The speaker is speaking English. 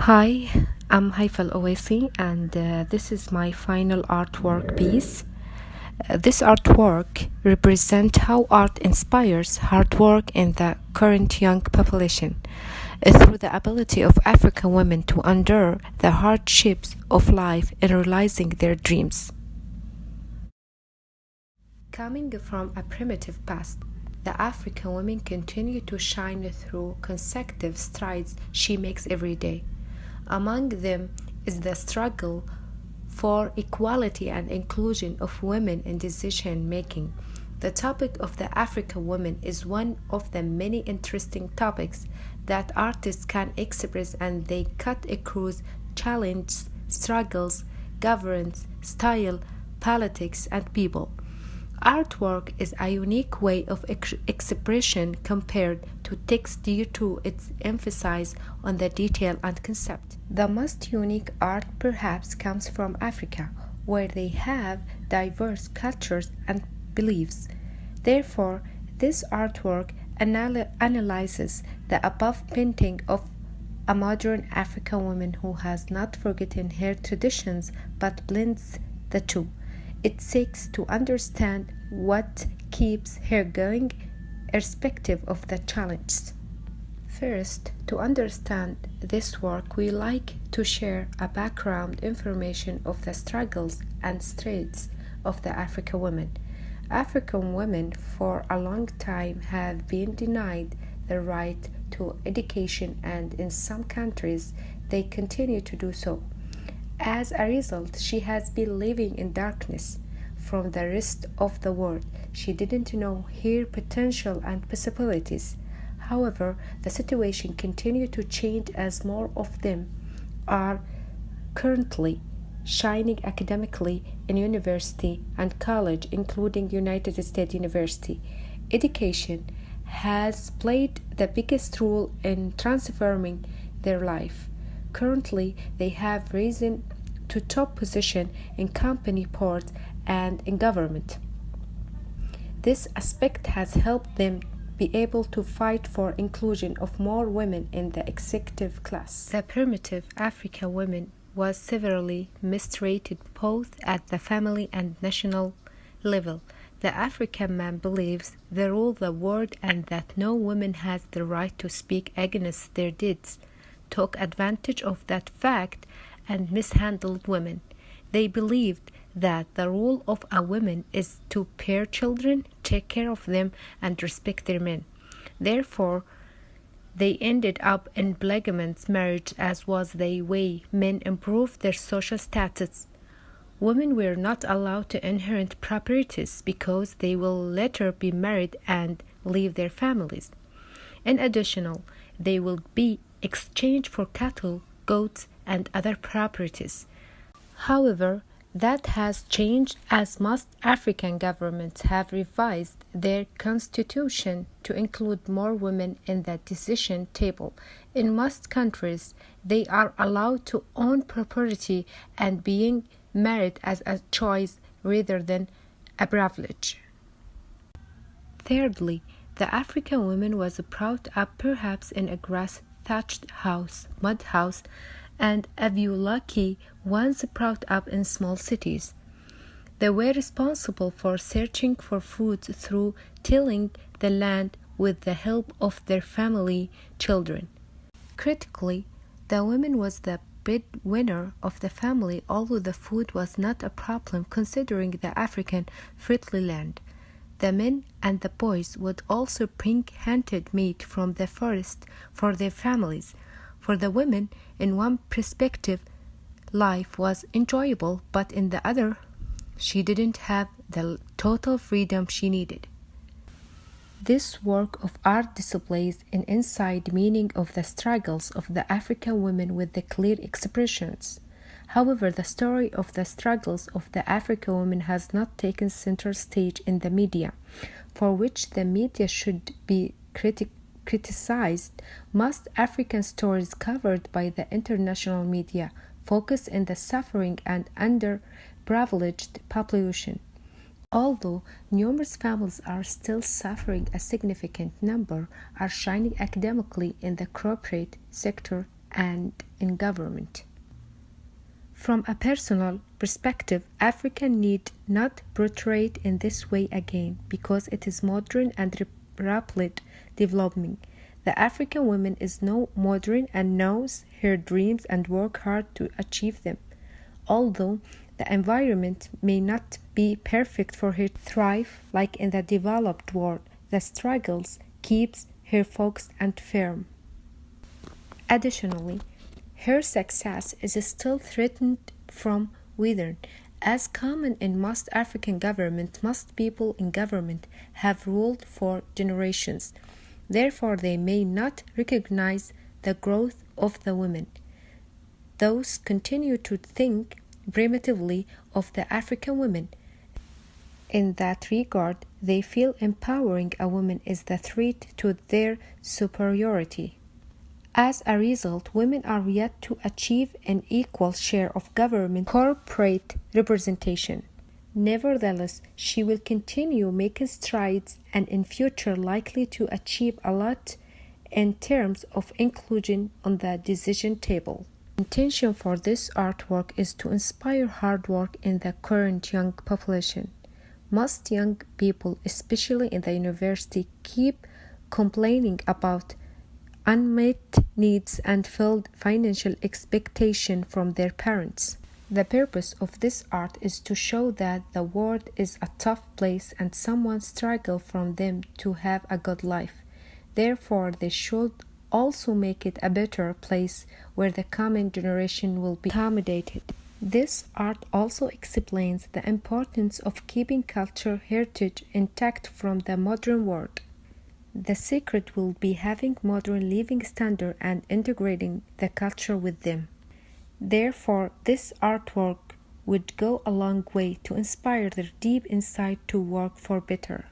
Hi, I'm Haifal Owaisi, and this is my final artwork piece. This artwork represents how art inspires hard work in the current young population through the ability of African women to endure the hardships of life in realizing their dreams. Coming from a primitive past, the African women continue to shine through consecutive strides she makes every day. Among them is the struggle for equality and inclusion of women in decision making. The topic of the African woman is one of the many interesting topics that artists can express, and they cut across challenges, struggles, governance, style, politics, and people. Artwork is a unique way of expression compared to text due to its emphasis on the detail and concept. The most unique art perhaps comes from Africa, where they have diverse cultures and beliefs. Therefore, this artwork analyzes the above painting of a modern African woman who has not forgotten her traditions but blends the two. It seeks to understand what keeps her going, irrespective of the challenges. First, to understand this work, we like to share a background information of the struggles and straits of the African women. African women for a long time have been denied the right to education, and in some countries they continue to do so. As a result, she has been living in darkness from the rest of the world. She didn't know her potential and possibilities. However, the situation continued to change as more of them are currently shining academically in university and college, including United States University. Education has played the biggest role in transforming their life. Currently, they have risen to top position in company boards and in government. This aspect has helped them be able to fight for inclusion of more women in the executive class. The primitive African woman was severely mistreated both at the family and national level. The African man believes they rule the world and that no woman has the right to speak against their deeds, took advantage of that fact, and mishandled women. They believed that the role of a woman is to bear children, take care of them, and respect their men. Therefore, they ended up in polygamous marriage, as was the way men improved their social status. Women were not allowed to inherit properties because they will later be married and leave their families. In addition, they will be exchanged for cattle, goats, and other properties. However, that has changed as most African governments have revised their constitution to include more women in the decision table. In most countries, they are allowed to own property and being married as a choice rather than a privilege. Thirdly, the African woman was brought up perhaps in a grass-thatched house, mud house, and if you lucky, once brought up in small cities. They were responsible for searching for food through tilling the land with the help of their family children. Critically, the woman was the breadwinner of the family, although the food was not a problem considering the African fertile land. The men and the boys would also bring hunted meat from the forest for their families. For the women, in one perspective, life was enjoyable, but in the other, she didn't have the total freedom she needed. This work of art displays an inside meaning of the struggles of the African women with the clear expressions. However, the story of the struggles of the African women has not taken center stage in the media, for which the media should be criticized. Most African stories covered by the international media focus on the suffering and underprivileged population. Although numerous families are still suffering, a significant number are shining academically in the corporate sector and in government. From a personal perspective, Africa need not portrayed in this way again because it is modern and rapidly developing. The African woman is now modern and knows her dreams and work hard to achieve them. Although the environment may not be perfect for her to thrive like in the developed world, the struggles keeps her focused and firm. Additionally, her success is still threatened from within. As common in most African governments, most people in government have ruled for generations. Therefore, they may not recognize the growth of the women. Those continue to think primitively of the African women. In that regard, they feel empowering a woman is the threat to their superiority. As a result, women are yet to achieve an equal share of government corporate representation. Nevertheless, she will continue making strides and in future likely to achieve a lot in terms of inclusion on the decision table. The intention for this artwork is to inspire hard work in the current young population. Most young people, especially in the university, keep complaining about unmet needs and filled financial expectation from their parents. The purpose of this art is to show that the world is a tough place and someone struggles from them to have a good life. Therefore, they should also make it a better place where the coming generation will be accommodated. This art also explains the importance of keeping cultural heritage intact from the modern world. The secret will be having modern living standards and integrating the culture with them. Therefore, this artwork would go a long way to inspire their deep insight to work for better.